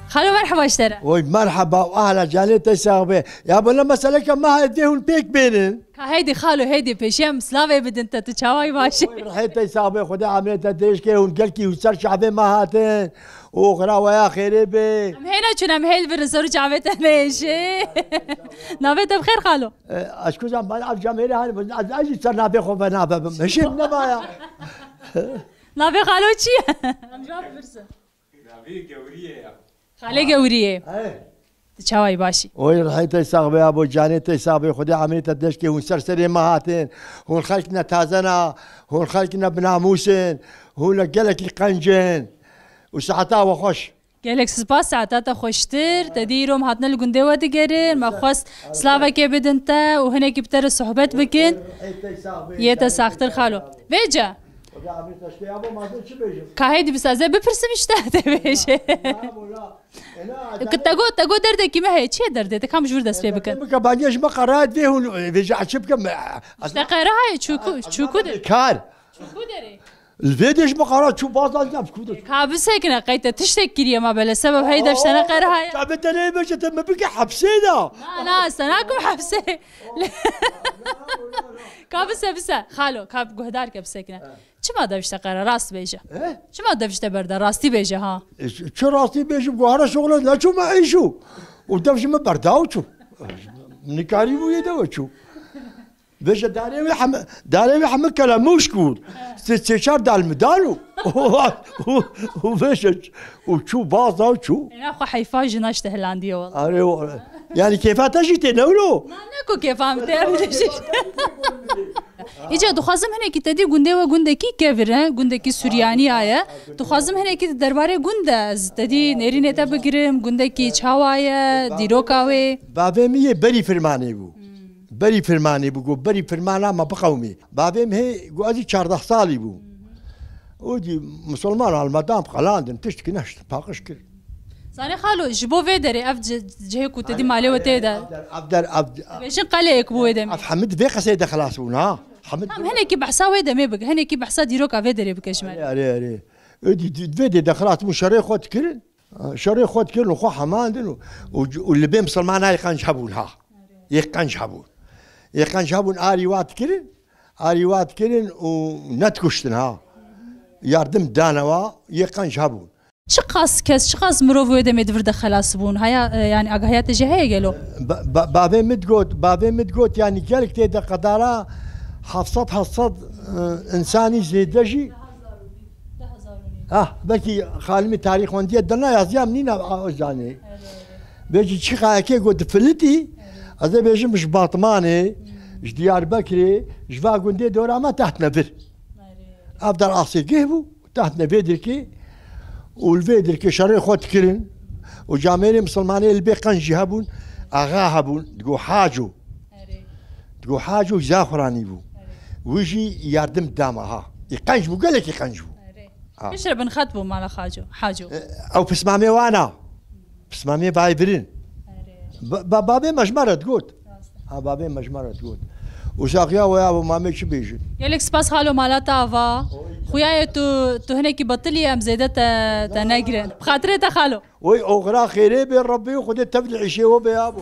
خالو مرحبا اشترى. وي مرحبا واهلا جانيت يساوي يا ابو لما سالك ما هديهم بيك بينن هيدي خالو هيدي بيشم سلافي بدنت تشاوي ماشي. رحيت يساوي خدا عملت ديش كي ونقلكي وصار شعبي ما هاتن وغرا ويا خيري بي ام هنا كنا مهيل برسور جابت ماشي. نابت بخير خالو. اشكو زعما العب جماهيري هاني اجي صار نابي خو نابي ماشي نبايا. نابي خالو شي؟ ام جاب برسه. نابي قوريه خالي قوريه. تشاوي باشي. وي رحيت يساوي ابو جانيت يساوي خدا عملت ديش كي ونصر سري ما هاتن هون خلقنا تازنا هون خلقنا بناموسن هون قالك القنجن وساعتها وخش قالك سباس ساعتها خوشتر تديرهم هاتنا الجندي ودقرن ما خص سلافا كي بدنتا وهنا كبتر الصحبات بكن يتا ساختر خالو بيجا كهيدي بس ازاي بفرسم اشتهت بيجا تقول دردك ما هي شي دردك كم جور دست بكن كبانيش ما قرات فيه بيجا شبكه اشتقراها شو كده كار شو دري الفيديوش ما قرات شو باص نفس كده كابس هيك نقيت تشتكي ما بلا سبب هيدا اشتنا قراها تعبت انا باش تم بك حبسينا لا استناكم حبسه كابس بس خالو كاب جهدار كبسكنا شو ما دفشت قرا راست بيجا شو ما دفشت بردا راستي بيجا ها شو راستي بيجا بقهر شغل لا شو ما عيشو ودفش ما برداو شو نكاري بو يدو شو بيجا داري محمد كلام مشكور استشار دال مدانو وبيجا وشو باصا وشو انا اخو حيفاج ناشته هلانديه والله يعني كيف تجي تنولو ما نكو كيف عم تعمل اجا دخوازم هنا كي تدي گونده و گونده کی کیفر گونده کی سوریانی آیا دخوازم هنا کی درباره گونده از تدی نرینه تا بگیرم گونده کی چاوای دیروکاوی بابم یه بری فرمانی بو بری فرمانی بو بری فرمانا ما بقومي بابم هي قاضي 14 سالي بو ودي مسلمان على المدام قلاندن تشتكي نشت باقش كل زاني خالو جبو فيدري اف جهه كنت دي مالي وتيدا عبد ليش قليك بو دم حمد بيق سيد خلاص ونا حمد هنا كي بحسا ويدا ما بق هنا كي بحسا ديروكا فيدري بكشمال اري ادي فيدي دخلات مو شري خد كل شري خد كل وخو حماندن واللي بين مسلمان هاي قنجبون ها يقنجبون يقنجبون اريوات كل اريوات كل ونتكشتن ها يردم دانوا يقنجبون شقاس كاس شقاس مروفو دم يدفرد خلاص بون هيا يعني اغهيات جهه قالوا بابي متقوت يعني قالك تيدا قدارة حفصت انساني زيدجي بكي خالمي تاريخ وندي دنا يا منين اوزاني بيجي شي كي قلت فلتي هذا بيجي مش باطماني ديار بكري جفا قندي دورا ما تحت نفر افضل اصي قهبو تحت نفيدركي والفيدركي شري خود كرن وجامعين مسلمانين اللي بيقنجي هبون اغا هبون تقول حاجو زاخراني بو ويجي يردم دامها يقنجبو قال لك يقنجبو يشرب نخطبو مال حاجو او بسمامي وانا بسمامي بايبرين بابي مجمره تقول بابي مجمره تقول وساقيا ويا ابو مامي شو بيجي يلك سباس خالو مالات افا خويا تو هنا كي بطلي ام زيدت تناجرن بخاطري خالو وي اغرا خيري بين ربي وخذ تبلع شيء وبيابو